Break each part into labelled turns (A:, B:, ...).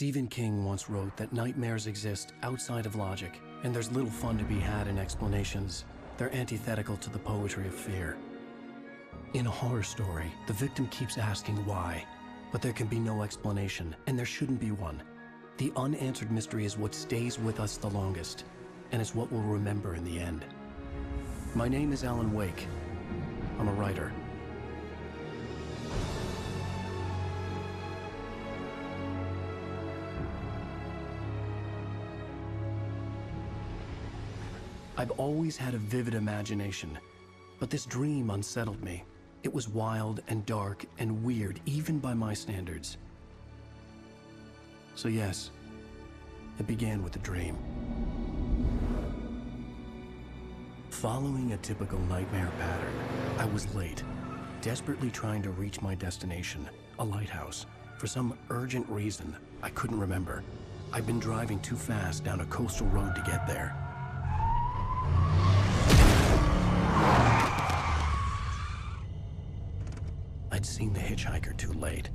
A: Stephen King once wrote that nightmares exist outside of logic, and there's little fun to be had in explanations. They're antithetical to the poetry of fear. In a horror story, the victim keeps asking why, but there can be no explanation, and there shouldn't be one. The unanswered mystery is what stays with us the longest, and it's what we'll remember in the end. My name is Alan Wake. I'm a writer. I've always had a vivid imagination, but this dream unsettled me. It was wild and dark and weird, even by my standards. So yes, it began with a dream. Following a typical nightmare pattern, I was late, desperately trying to reach my destination, a lighthouse. For some urgent reason, I couldn't remember. I'd been driving too fast down a coastal road to get there. I'd seen the hitchhiker too late.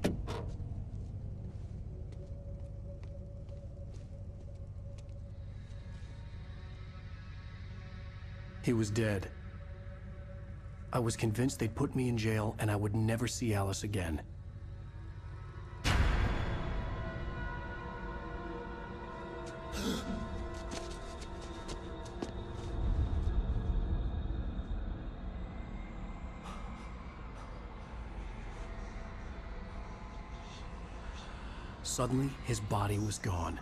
A: He was dead. I was convinced they'd put me in jail and I would never see Alice again. Suddenly, his body was gone.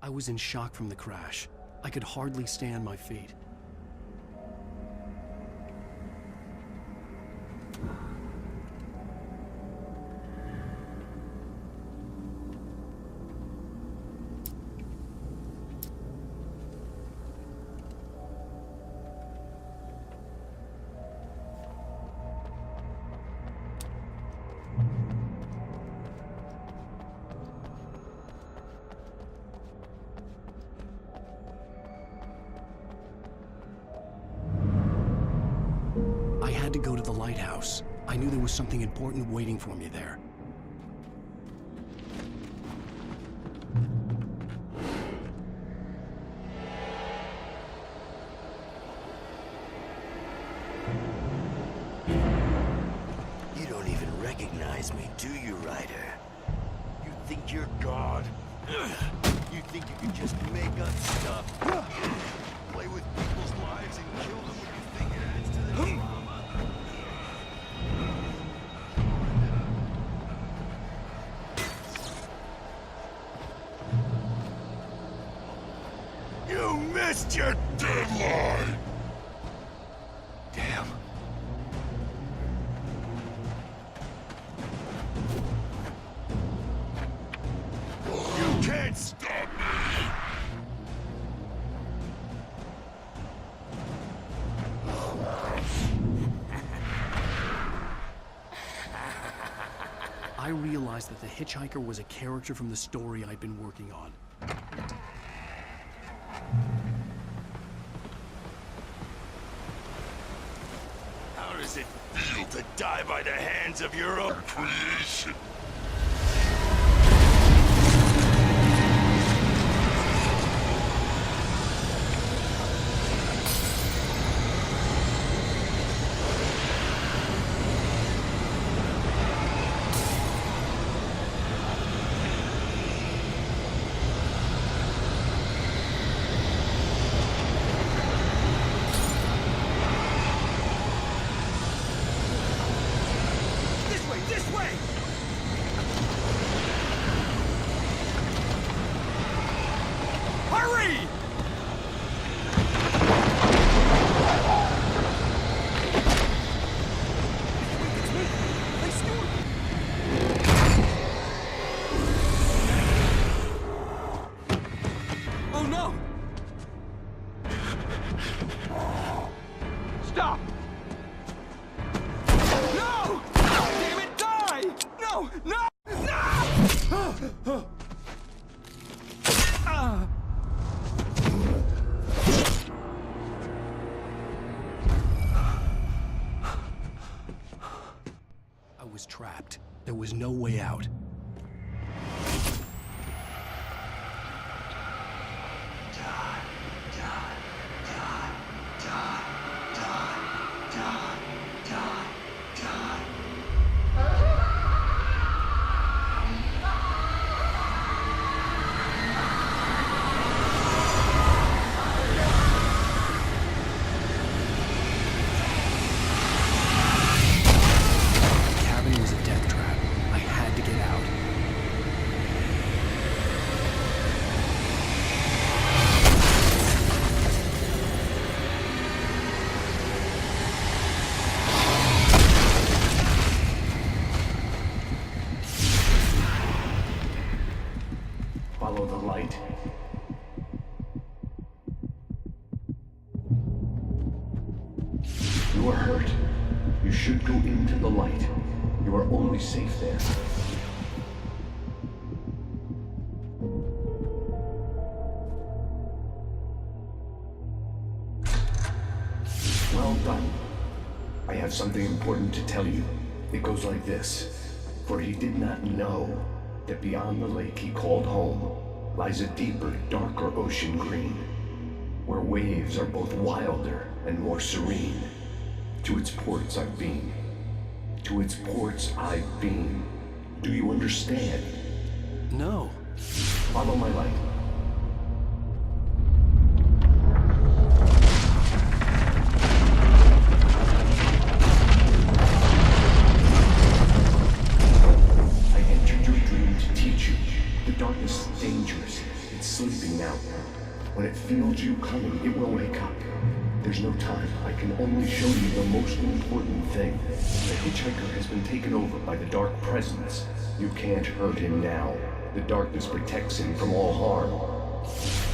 A: I was in shock from the crash. I could hardly stay on my feet. I had to go to the lighthouse. I knew there was something important waiting for me there.
B: You don't even recognize me, do you, Ryder? You think you're God? You think you can just make up stuff? Play with people's lives and kill them when you think it adds to the drama? You missed your deadline! Damn. You can't stop me!
A: I realized that the hitchhiker was a character from the story I'd been working on.
B: How does it feel to die by the hands of your own creation? This way! Hurry! Oh no! Stop! No! Damn it, die! No! No! No!
A: I was trapped. There was no way out.
C: Follow the light. You are hurt. You should go into the light. You are only safe there. Well done. I have something important to tell you. It goes like this. For he did not know that beyond the lake he called home lies a deeper, darker ocean green, where waves are both wilder and more serene. To its ports I've been. To its ports I've been. Do you understand?
A: No.
C: Follow my light. Darkness is dangerous. It's sleeping now. When it feels you coming, it will wake up. There's no time. I can only show you the most important thing. The hitchhiker has been taken over by the dark presence. You can't hurt him now. The darkness protects him from all harm.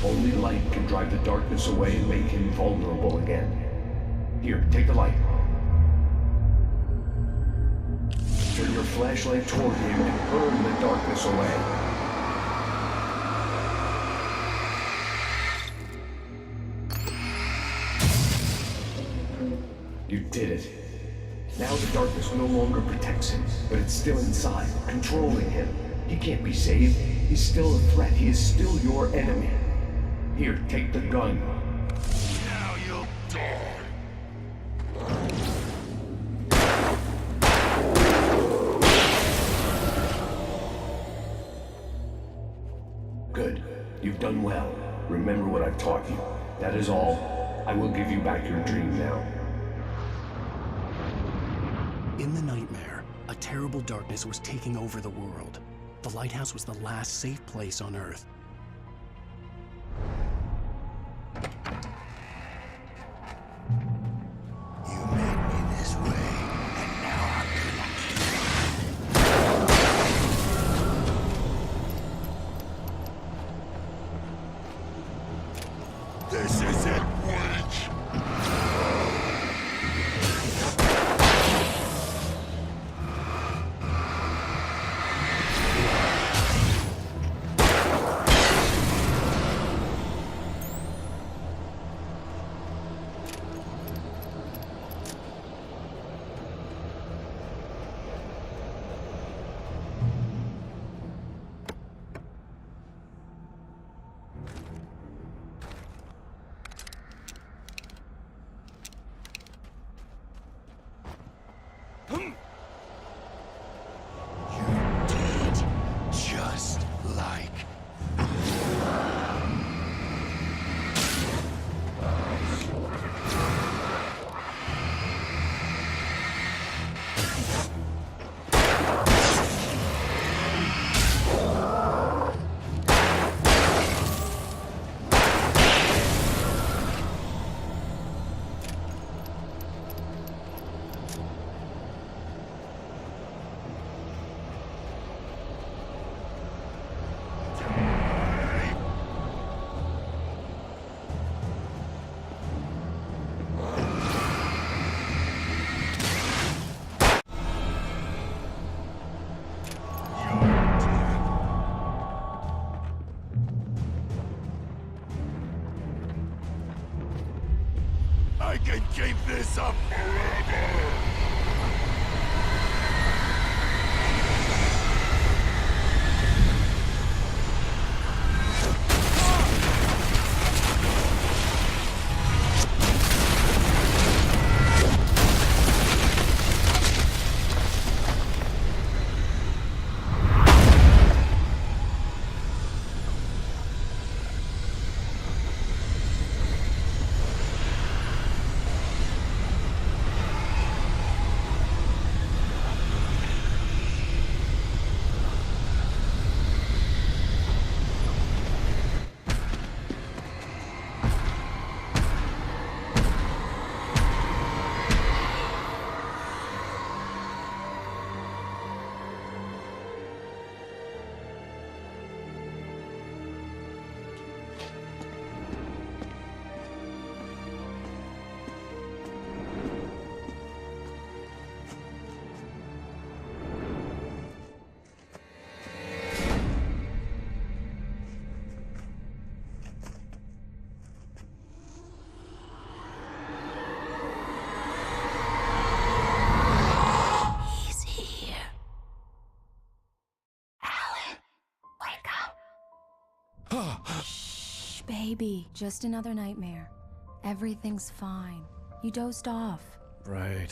C: Only light can drive the darkness away and make him vulnerable again. Here, take the light. Turn your flashlight toward him and burn the darkness away. You did it. Now the darkness no longer protects him, but it's still inside, controlling him. He can't be saved. He's still a threat. He is still your enemy. Here, take the gun.
B: Now you'll die.
C: Good. You've done well. Remember what I've taught you. That is all. I will give you back your dream now.
A: In the nightmare, a terrible darkness was taking over the world. The lighthouse was the last safe place on Earth.
B: You made me this way, and now I'm gonna kill you. This is it, witch! I can keep this up forever!
D: Baby, just another nightmare. Everything's fine. You dozed off.
A: Right.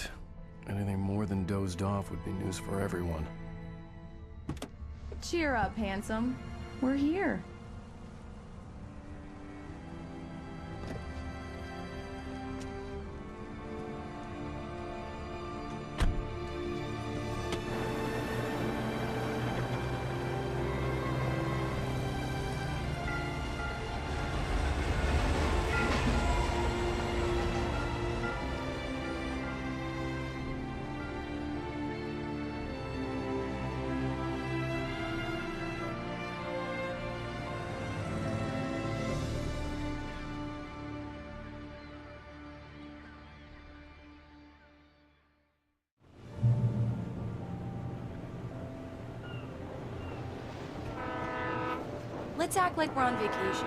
A: Anything more than dozed off would be news for everyone.
D: Cheer up, handsome. We're here. Let's act like we're on vacation.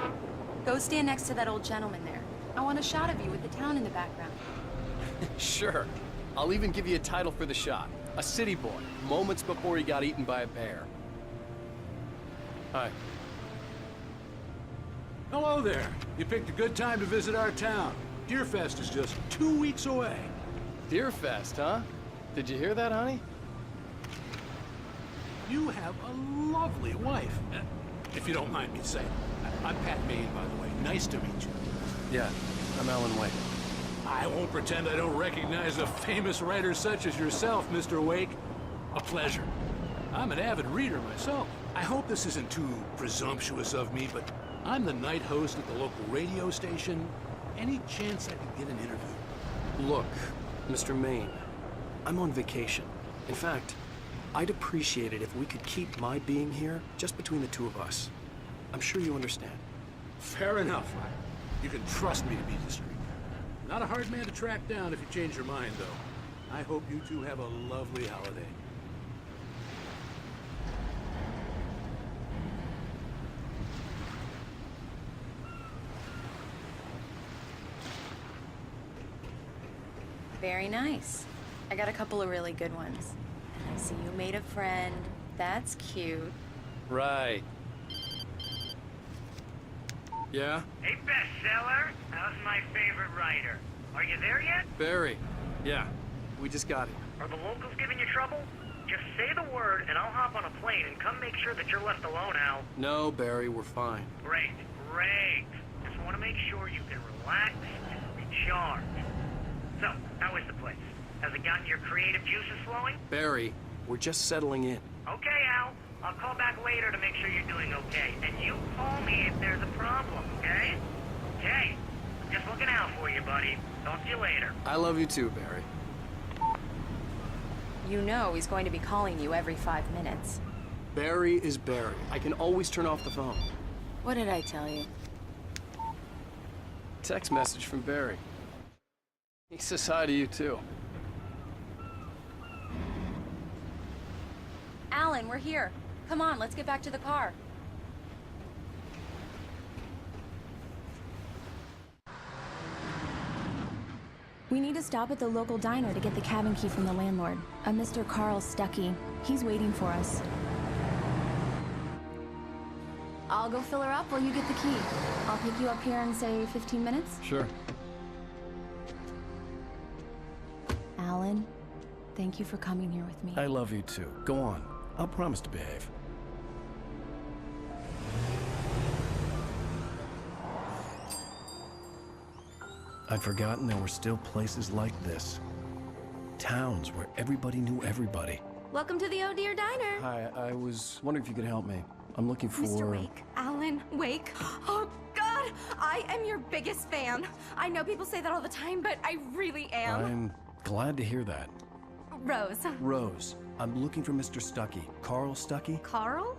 D: Go stand next to that old gentleman there. I want a shot of you with the town in the background.
A: Sure. I'll even give you a title for the shot. A city boy, moments before he got eaten by a bear. Hi.
E: Hello there. You picked a good time to visit our town. Deerfest is just 2 weeks away.
A: Deerfest, huh? Did you hear that, honey?
E: You have a lovely wife. If you don't mind me saying. I'm Pat Maine, by the way. Nice to meet you.
A: Yeah, I'm Alan Wake.
E: I won't pretend I don't recognize a famous writer such as yourself, Mr. Wake. A pleasure. I'm an avid reader myself. I hope this isn't too presumptuous of me, but I'm the night host at the local radio station. Any chance I could get an interview?
A: Look, Mr. Maine, I'm on vacation. In fact, I'd appreciate it if we could keep my being here just between the two of us. I'm sure you understand.
E: Fair enough. You can trust me to be discreet. Not a hard man to track down if you change your mind, though. I hope you two have a lovely holiday.
D: Very nice. I got a couple of really good ones. And I see you made a friend. That's cute.
A: Right. Yeah?
F: Hey, bestseller. How's my favorite writer? Are you there yet?
A: Barry. Yeah, we just got it.
F: Are the locals giving you trouble? Just say the word and I'll hop on a plane and come make sure that you're left alone, Al.
A: No, Barry, we're fine.
F: Great, great. Just want to make sure you can relax and recharge. So, how is the place? Has it gotten your creative juices flowing?
A: Barry, we're just settling in.
F: Okay, Al. I'll call back later to make sure you're doing okay. And you call me if there's a problem, okay? Okay. I'm just looking out for you, buddy. Talk to you later.
A: I love you too, Barry.
D: You know he's going to be calling you every 5 minutes.
A: Barry is Barry. I can always turn off the phone.
D: What did I tell you?
A: Text message from Barry. He says hi to you too.
D: Alan, we're here. Come on, let's get back to the car. We need to stop at the local diner to get the cabin key from the landlord, a Mr. Carl Stuckey. He's waiting for us. I'll go fill her up while you get the key. I'll pick you up here in, say, 15 minutes?
A: Sure.
D: Alan, thank you for coming here with me.
A: I love you too. Go on. I'll promise to behave. I'd forgotten there were still places like this. Towns where everybody knew everybody.
G: Welcome to the Oh Dear Diner.
A: Hi, I was wondering if you could help me. I'm looking for...
G: Mr. Wake. Alan Wake. Oh, God! I am your biggest fan. I know people say that all the time, but I really am.
A: I'm glad to hear that.
G: Rose.
A: Rose, I'm looking for Mr. Stuckey. Carl Stuckey?
G: Carl?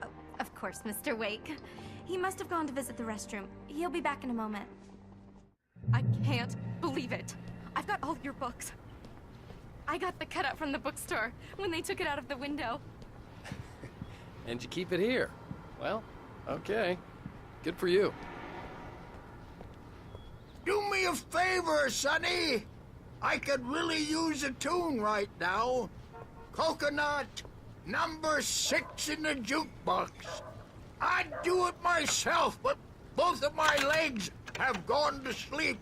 G: Oh, of course, Mr. Wake. He must have gone to visit the restroom. He'll be back in a moment. I can't believe it. I've got all of your books. I got the cutout from the bookstore when they took it out of the window.
A: And you keep it here. Well, okay. Good for you.
H: Do me a favor, Sonny. I could really use a tune right now. Coconut, number 6 in the jukebox. I'd do it myself, but Both of my legs have gone to sleep.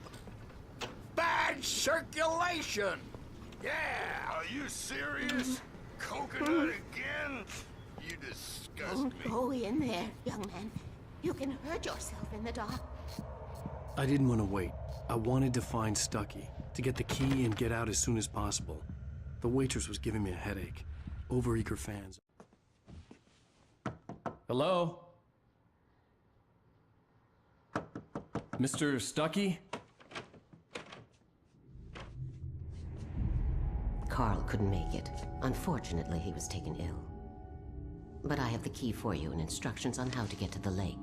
H: Bad circulation. Yeah.
B: Are you serious? Coconut again? You disgust me.
I: Don't go in there, young man. You can hurt yourself in the dark.
A: I didn't want to wait. I wanted to find Stucky, to get the key and get out as soon as possible. The waitress was giving me a headache. Overeager fans. Hello? Mr. Stucky?
I: Carl couldn't make it. Unfortunately, he was taken ill. But I have the key for you and instructions on how to get to the lake.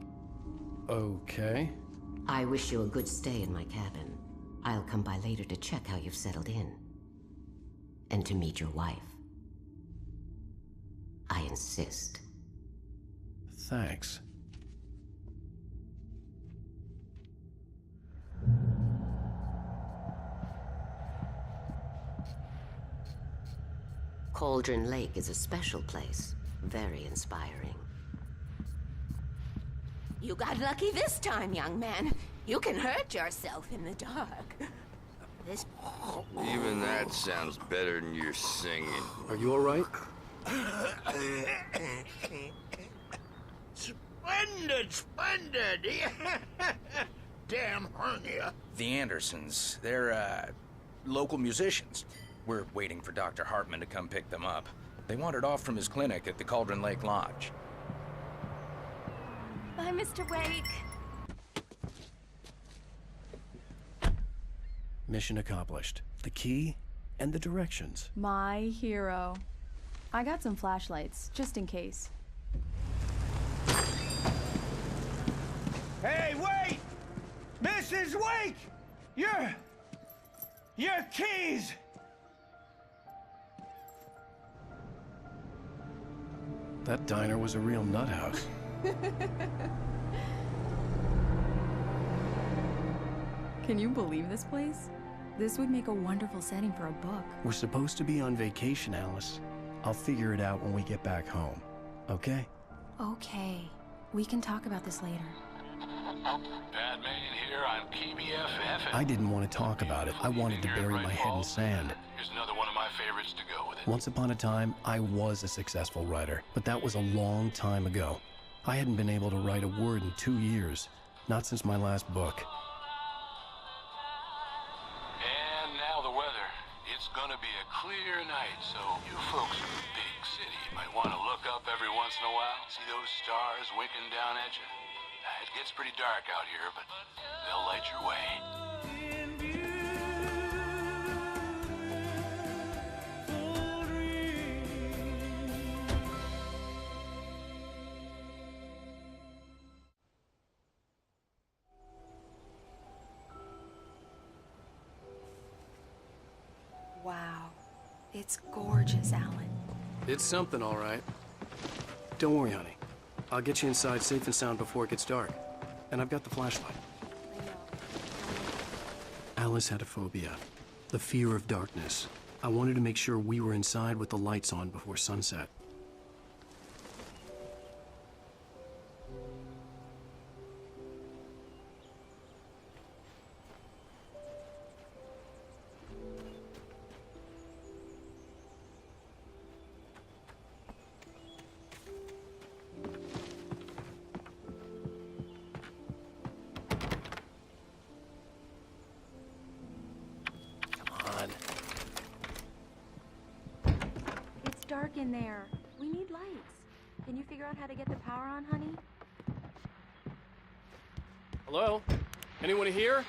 A: Okay.
I: I wish you a good stay in my cabin. I'll come by later to check how you've settled in. And to meet your wife. I insist.
A: Thanks.
I: Cauldron Lake is a special place. Very inspiring. You got lucky this time, young man. You can hurt yourself in the dark. This...
B: Even that sounds better than your singing.
A: Are you all right?
H: Splendid, splendid. Damn hernia.
J: The Andersons, they're, local musicians. We're waiting for Dr. Hartman to come pick them up. They wandered off from his clinic at the Cauldron Lake Lodge.
G: Bye, Mr. Wake.
A: Mission accomplished. The key and the directions.
D: My hero. I got some flashlights, just in case.
K: Hey, wait! Mrs. Wake! Your keys!
A: That diner was a real nut house.
D: Can you believe this place? This would make a wonderful setting for a book.
A: We're supposed to be on vacation, Alice. I'll figure it out when we get back home. Okay?
D: Okay. We can talk about this later.
E: Padman here on KBFF.
A: I didn't want to talk about it. I wanted to bury my head in sand.
E: Here's another one of my favorites to go with it.
A: Once upon a time, I was a successful writer, but that was a long time ago. I hadn't been able to write a word in 2 years. Not since my last book.
E: And now the weather. It's gonna be a clear night, so you folks in the big city might want to look up every once in a while. See those stars winking down at you? It gets pretty dark out here, but they'll light your way.
D: Wow. It's gorgeous, Alan.
A: It's something, all right. Don't worry, honey. I'll get you inside safe and sound before it gets dark. And I've got the flashlight. Alice had a phobia. The fear of darkness. I wanted to make sure we were inside with the lights on before sunset.
G: It's dark in there. We need lights. Can you figure out how to get the power on, honey?
A: Hello? Anyone here?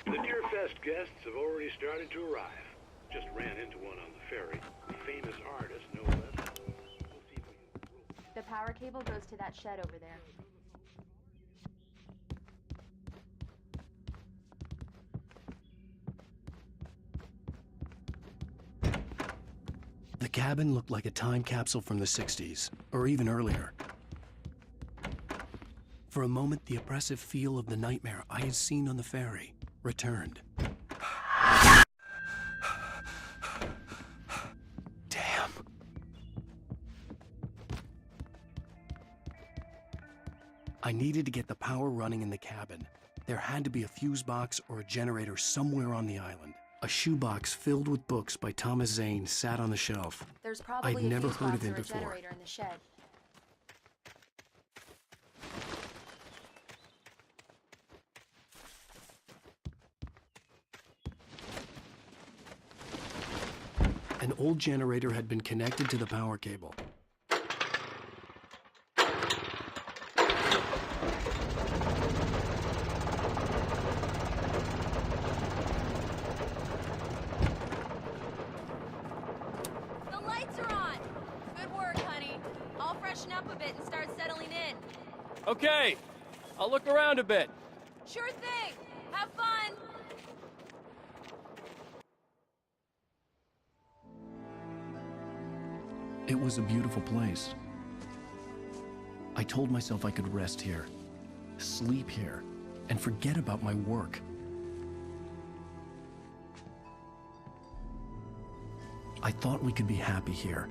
L: The Deerfest guests have already started to arrive. Just ran into one on the ferry. A famous artist, no less. We'll see if we can...
G: The power cable goes to that shed over there.
A: The cabin looked like a time capsule from the 60s, or even earlier. For a moment, the oppressive feel of the nightmare I had seen on the ferry returned. I needed to get the power running in the cabin. There had to be a fuse box or a generator somewhere on the island. A shoebox filled with books by Thomas Zane sat on the shelf.
D: There's probably
A: I'd
D: a
A: never
D: fuse
A: heard
D: box
A: of him
D: or a
A: before.
D: generator in the shed.
A: An old generator had been connected to the power cable.
M: The lights are on! Good work, honey. I'll freshen up a bit and start settling in.
N: Okay, I'll look around a bit.
M: Sure thing! Have fun!
A: It was a beautiful place. I told myself I could rest here, sleep here, and forget about my work. I thought we could be happy here,